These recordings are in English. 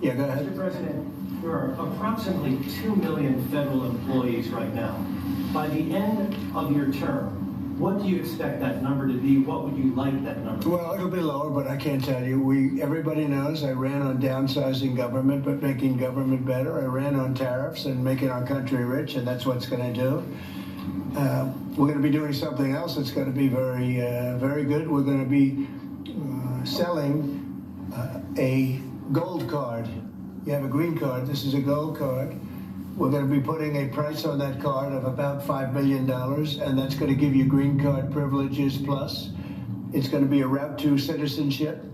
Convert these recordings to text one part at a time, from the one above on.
Yeah, go ahead. Mr. President, there are approximately 2 million federal employees right now. By the end of your term, what do you expect that number to be? What would you like that number to be? Well, it'll be lower, but I can't tell you. Everybody knows I ran on downsizing government, but making government better. I ran on tariffs and making our country rich, and that's what's going to do. We're going to be doing something else that's going to be very, very good. We're going to be selling a gold card. You have a green card. This is a gold card. We're going to be putting a price on that card of about $5 million, and that's going to give you green card privileges plus. It's going to be a route to citizenship,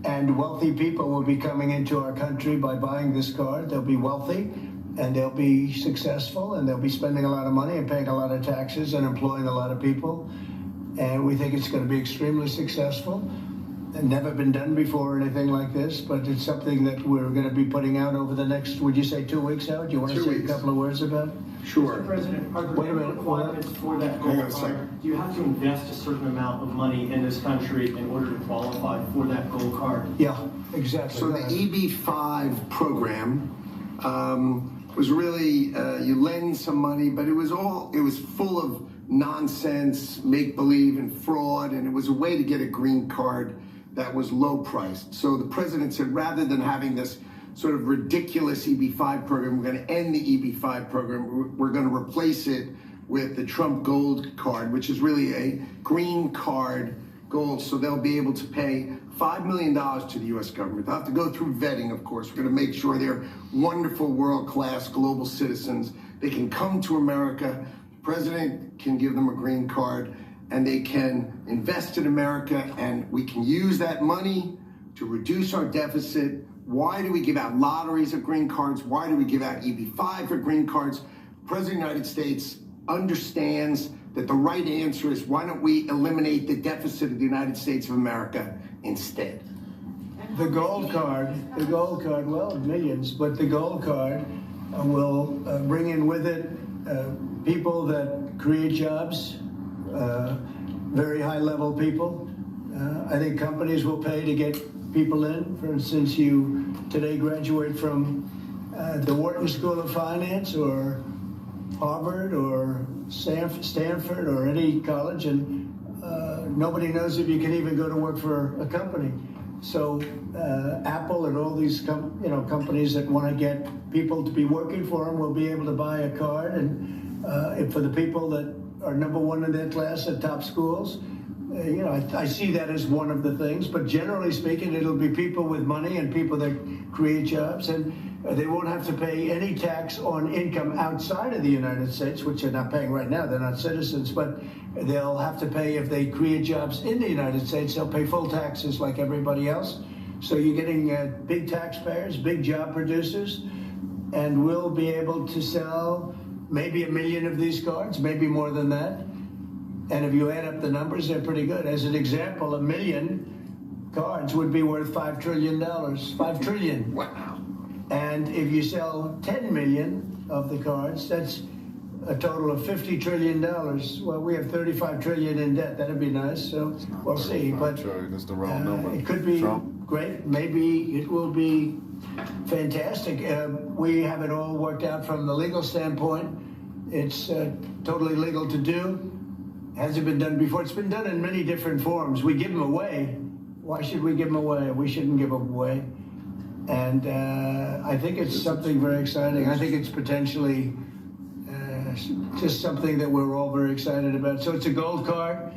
and wealthy people will be coming into our country by buying this card. They'll be wealthy, and they'll be successful, and they'll be spending a lot of money and paying a lot of taxes and employing a lot of people. And we think it's going to be extremely successful. Never been done before or anything like this, but it's something that we're going to be putting out over the next, would you say 2 weeks out? Do you want to say a couple of words about it? Sure. Mr. President, are there any requirements for that gold card? Do you have to invest a certain amount of money in this country in order to qualify for that gold card? Yeah, exactly. So the EB-5 program was really, you lend some money, but it was full of nonsense, make-believe, and fraud, and it was a way to get a green card that was low priced. So the president said, rather than having this sort of ridiculous EB-5 program, we're going to end the EB-5 program. We're going to replace it with the Trump Gold Card, which is really a green card gold. So they'll be able to pay $5 million to the U.S. government. They'll have to go through vetting, of course. We're going to make sure they're wonderful, world-class global citizens. They can come to America. The president can give them a green card, and they can invest in America, and we can use that money to reduce our deficit. Why do we give out lotteries of green cards? Why do we give out EB-5 for green cards? The President of the United States understands that the right answer is, why don't we eliminate the deficit of the United States of America instead? The gold card, well, millions, but the gold card will bring in with it people that create jobs, very high-level people. I think companies will pay to get people in. For instance, you today graduate from the Wharton School of Finance or Harvard or Stanford or any college, and nobody knows if you can even go to work for a company. So Apple and all these companies that want to get people to be working for them will be able to buy a card, and for the people that are number one in their class at top schools, I see that as one of the things. But generally speaking, it'll be people with money and people that create jobs, and they won't have to pay any tax on income outside of the United States, which they're not paying right now. They're not citizens, but they'll have to pay if they create jobs in the United States. They'll pay full taxes like everybody else. So you're getting big taxpayers, big job producers, and we'll be able to sell maybe 1 million of these cards, maybe more than that. And if you add up the numbers, they're pretty good. As an example, 1 million cards would be worth $5 trillion. $5 trillion. Wow. And if you sell 10 million of the cards, that's a total of $50 trillion. Well, we have 35 trillion in debt. That'd be nice. So we'll see. But that's the wrong number. It could be great. Maybe it will be fantastic. We have it all worked out from the legal standpoint. It's totally legal to do. Hasn't been done before. It's been done in many different forms. We give them away. Why should we give them away? We shouldn't give them away. And I think it's something very exciting. I think it's potentially just something that we're all very excited about. So it's a gold card.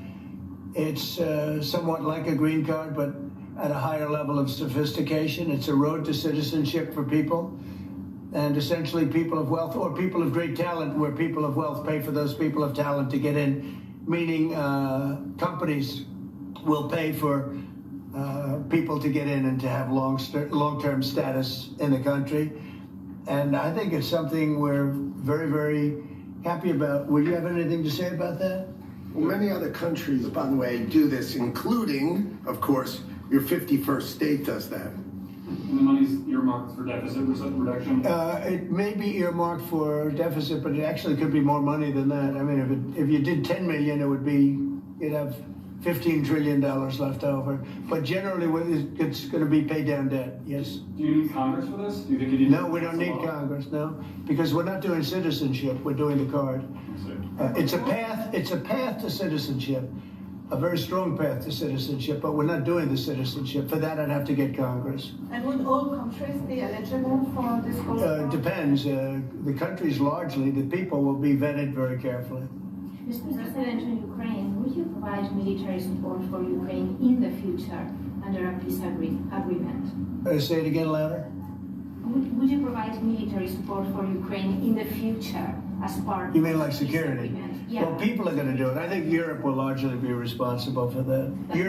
It's somewhat like a green card, but at a higher level of sophistication. It's a road to citizenship for people. And essentially people of wealth or people of great talent, where people of wealth pay for those people of talent to get in, meaning companies will pay for people to get in and to have long-term status in the country. And I think it's something we're very, very happy about. Would you have anything to say about that? Well, many other countries, by the way, do this, including, of course, your 51st state does that. And the money's earmarked for deficit reduction? It may be earmarked for deficit, but it actually could be more money than that. I mean, if you did 10 million, it would be, you'd have $15 trillion left over. But generally, it's going to be pay down debt. Yes. Do you need Congress for this? Do you think you need? No, we don't need Congress. No, because we're not doing citizenship. We're doing the card. It's a path. It's a path to citizenship, a very strong path to citizenship. But we're not doing the citizenship. For that, I'd have to get Congress. And would all countries be eligible for this gold card? Depends. The countries largely, the people will be vetted very carefully. Mr. President, in Ukraine, would you provide military support for Ukraine in the future under a peace agreement? Say it again louder. Would you provide military support for Ukraine in the future as part You mean of like the peace security? agreement? Yeah. Well, people are going to do it. I think Europe will largely be responsible for that. Europe